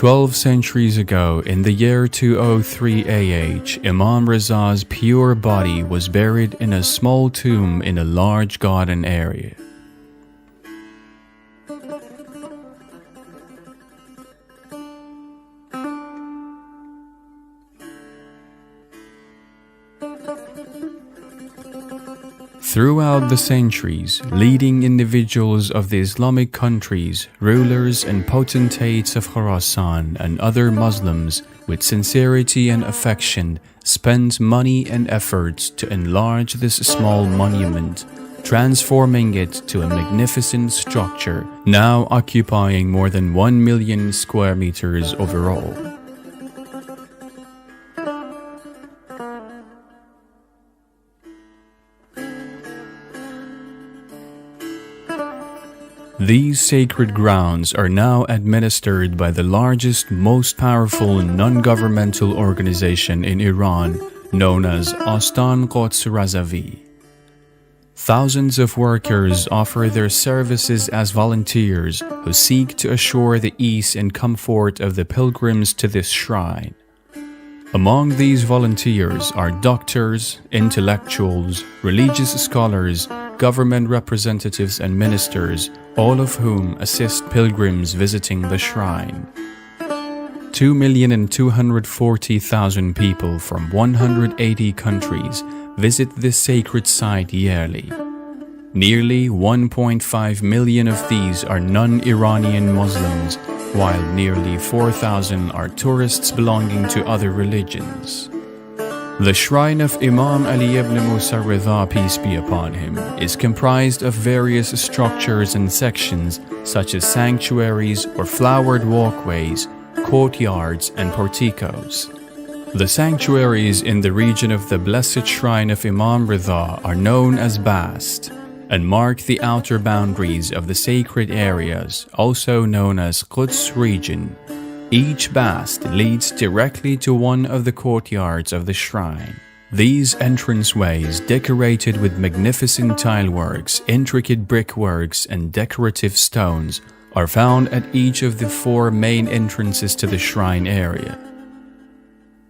12 centuries ago, in the year 203 AH, Imam Riza's pure body was buried in a small tomb in a large garden area. Throughout the centuries, leading individuals of the Islamic countries, rulers and potentates of Khorasan and other Muslims, with sincerity and affection, spent money and efforts to enlarge this small monument, transforming it to a magnificent structure, now occupying more than 1 million square meters overall. These sacred grounds are now administered by the largest, most powerful non-governmental organization in Iran, known as Astan Quds Razavi. Thousands of workers offer their services as volunteers who seek to assure the ease and comfort of the pilgrims to this shrine. Among these volunteers are doctors, intellectuals, religious scholars, government representatives and ministers, all of whom assist pilgrims visiting the shrine. 2,240,000 people from 180 countries visit this sacred site yearly. Nearly 1.5 million of these are non-Iranian Muslims, while nearly 4,000 are tourists belonging to other religions. The shrine of Imam Ali ibn Musa Ridha, peace be upon him, is comprised of various structures and sections such as sanctuaries or flowered walkways, courtyards and porticos. The sanctuaries in the region of the blessed shrine of Imam Ridha are known as Bast and mark the outer boundaries of the sacred areas, also known as Quds region. Each bast leads directly to one of the courtyards of the shrine. These entranceways, decorated with magnificent tileworks, intricate brickworks, and decorative stones, are found at each of the 4 main entrances to the shrine area.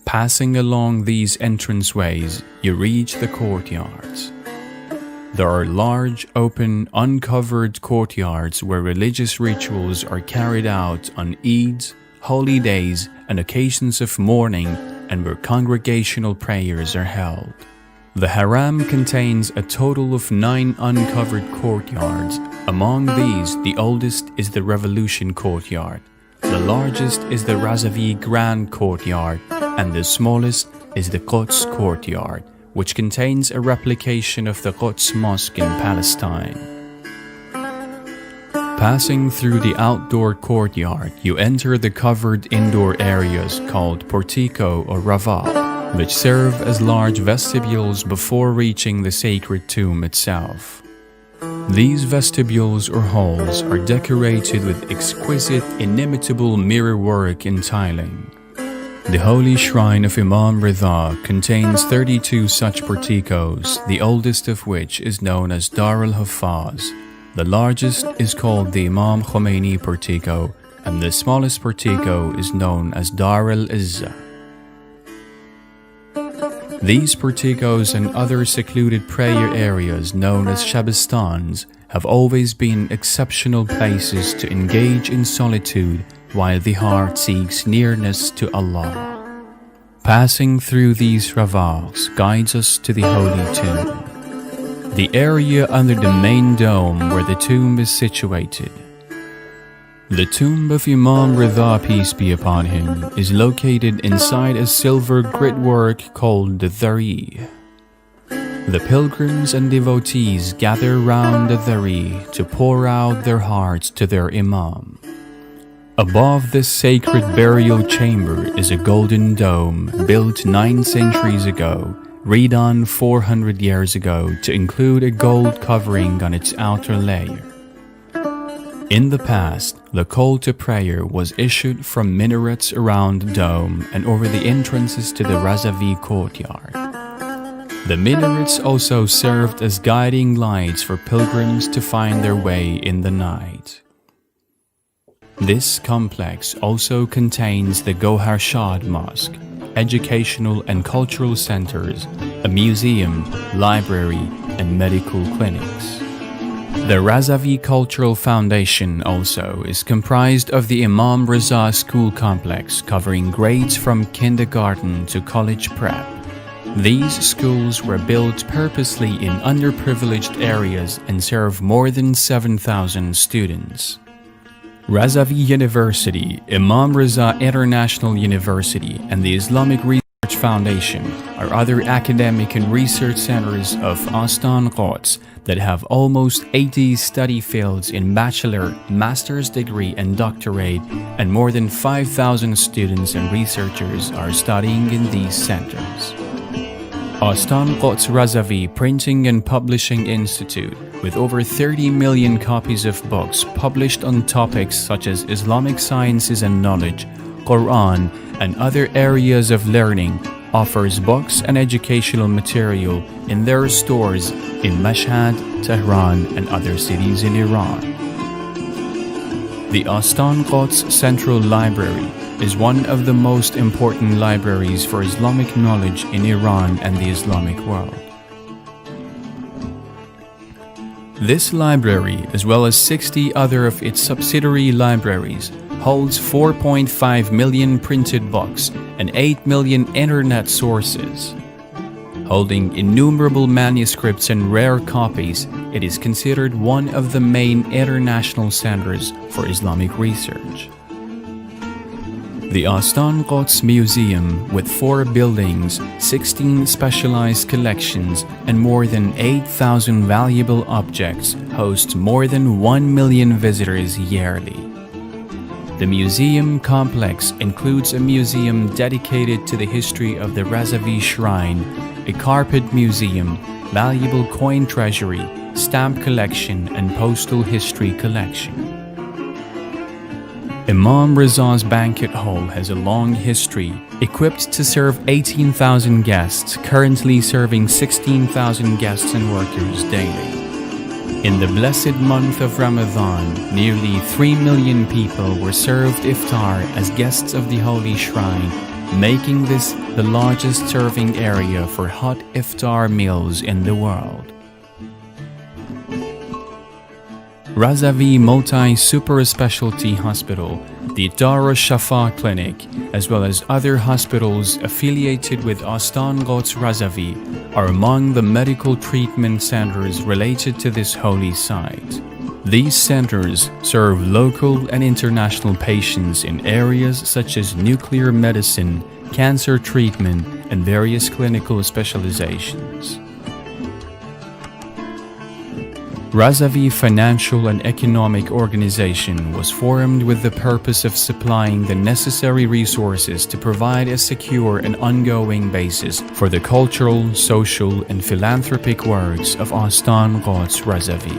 Passing along these entranceways, you reach the courtyards. There are large, open, uncovered courtyards where religious rituals are carried out on Eids, holy days, and occasions of mourning, and where congregational prayers are held. The haram contains a total of 9 uncovered courtyards. Among these, the oldest is the Revolution Courtyard, the largest is the Razavi Grand Courtyard, and the smallest is the Quds Courtyard, which contains a replication of the Quds Mosque in Palestine. Passing through the outdoor courtyard, you enter the covered indoor areas called portico or ravaq, which serve as large vestibules before reaching the sacred tomb itself. These vestibules or halls are decorated with exquisite, inimitable mirrorwork and tiling. The holy shrine of Imam Ridha contains 32 such porticos, the oldest of which is known as Dar al-Huffaz. The largest is called the Imam Khomeini portico, and the smallest portico is known as Dar al-Izza. These porticos and other secluded prayer areas known as Shabistans have always been exceptional places to engage in solitude while the heart seeks nearness to Allah. Passing through these ravaqs guides us to the holy tomb, the area under the main dome where the tomb is situated. The tomb of Imam Ridha, peace be upon him, is located inside a silver gritwork called the Dhari. The pilgrims and devotees gather round the Dhari to pour out their hearts to their Imam. Above this sacred burial chamber is a golden dome built 9 centuries ago, redone 400 years ago to include a gold covering on its outer layer. In the past, the call to prayer was issued from minarets around the dome and over the entrances to the Razavi courtyard. The minarets also served as guiding lights for pilgrims to find their way in the night. This complex also contains the Gohar Shad Mosque, educational and cultural centers, a museum, library, and medical clinics. The Razavi Cultural Foundation also is comprised of the Imam Raza School Complex, covering grades from kindergarten to college prep. These schools were built purposely in underprivileged areas and serve more than 7,000 students. Razavi University, Imam Raza International University, and the Islamic Research Foundation are other academic and research centers of Astan Quds that have almost 80 study fields in bachelor, master's degree, and doctorate, and more than 5,000 students and researchers are studying in these centers. Astan Quds Razavi Printing and Publishing Institute, with over 30 million copies of books published on topics such as Islamic sciences and knowledge, Quran, and other areas of learning, offers books and educational material in their stores in Mashhad, Tehran, and other cities in Iran. The Astan Quds Central Library is one of the most important libraries for Islamic knowledge in Iran and the Islamic world. This library, as well as 60 other of its subsidiary libraries, holds 4.5 million printed books and 8 million internet sources. Holding innumerable manuscripts and rare copies, it is considered one of the main international centers for Islamic research. The Astan Quds Museum, with 4 buildings, 16 specialized collections, and more than 8,000 valuable objects, hosts more than 1 million visitors yearly. The museum complex includes a museum dedicated to the history of the Razavi Shrine, a carpet museum, valuable coin treasury, stamp collection, and postal history collection. Imam Raza's banquet hall has a long history, equipped to serve 18,000 guests, currently serving 16,000 guests and workers daily. In the blessed month of Ramadan, nearly 3 million people were served iftar as guests of the Holy Shrine, making this the largest serving area for hot iftar meals in the world. Razavi Multi-Super Specialty Hospital, the Dar Shafa Clinic, as well as other hospitals affiliated with Astan Quds Razavi, are among the medical treatment centers related to this holy site. These centers serve local and international patients in areas such as nuclear medicine, cancer treatment, and various clinical specializations. Razavi Financial and Economic Organization was formed with the purpose of supplying the necessary resources to provide a secure and ongoing basis for the cultural, social, and philanthropic works of Astan Quds Razavi.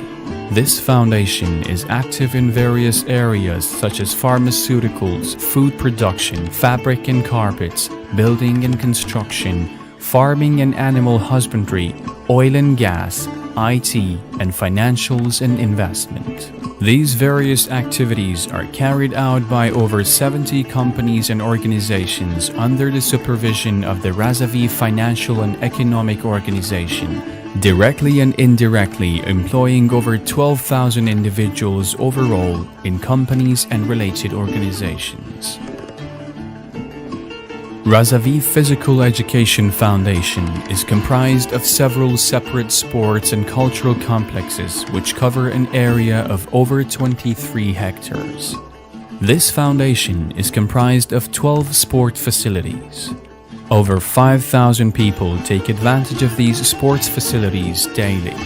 This foundation is active in various areas such as pharmaceuticals, food production, fabric and carpets, building and construction, farming and animal husbandry, oil and gas, IT, and financials and investment. These various activities are carried out by over 70 companies and organizations under the supervision of the Razavi Financial and Economic Organization, directly and indirectly employing over 12,000 individuals overall in companies and related organizations. Razavi Physical Education Foundation is comprised of several separate sports and cultural complexes which cover an area of over 23 hectares. This foundation is comprised of 12 sport facilities. Over 5,000 people take advantage of these sports facilities daily.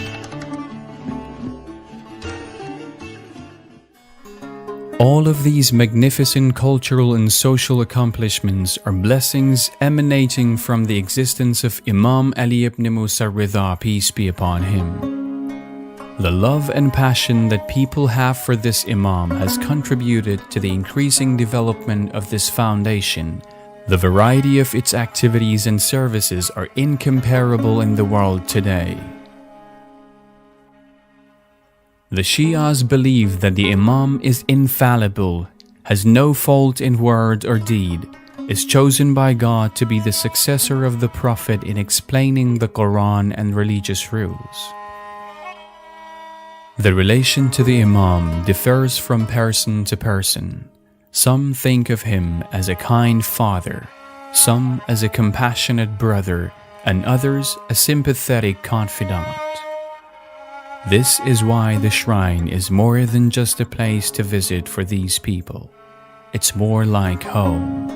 All of these magnificent cultural and social accomplishments are blessings emanating from the existence of Imam Ali ibn Musa Ridha, peace be upon him. The love and passion that people have for this Imam has contributed to the increasing development of this foundation. The variety of its activities and services are incomparable in the world today. The Shias believe that the Imam is infallible, has no fault in word or deed, is chosen by God to be the successor of the Prophet in explaining the Quran and religious rules. The relation to the Imam differs from person to person. Some think of him as a kind father, some as a compassionate brother, and others a sympathetic confidant. This is why the shrine is more than just a place to visit for these people. It's more like home.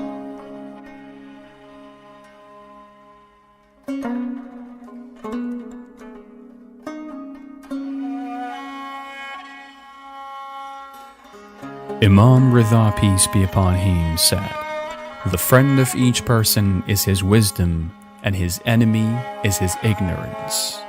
Imam Rida, peace be upon him, said, "The friend of each person is his wisdom, and his enemy is his ignorance."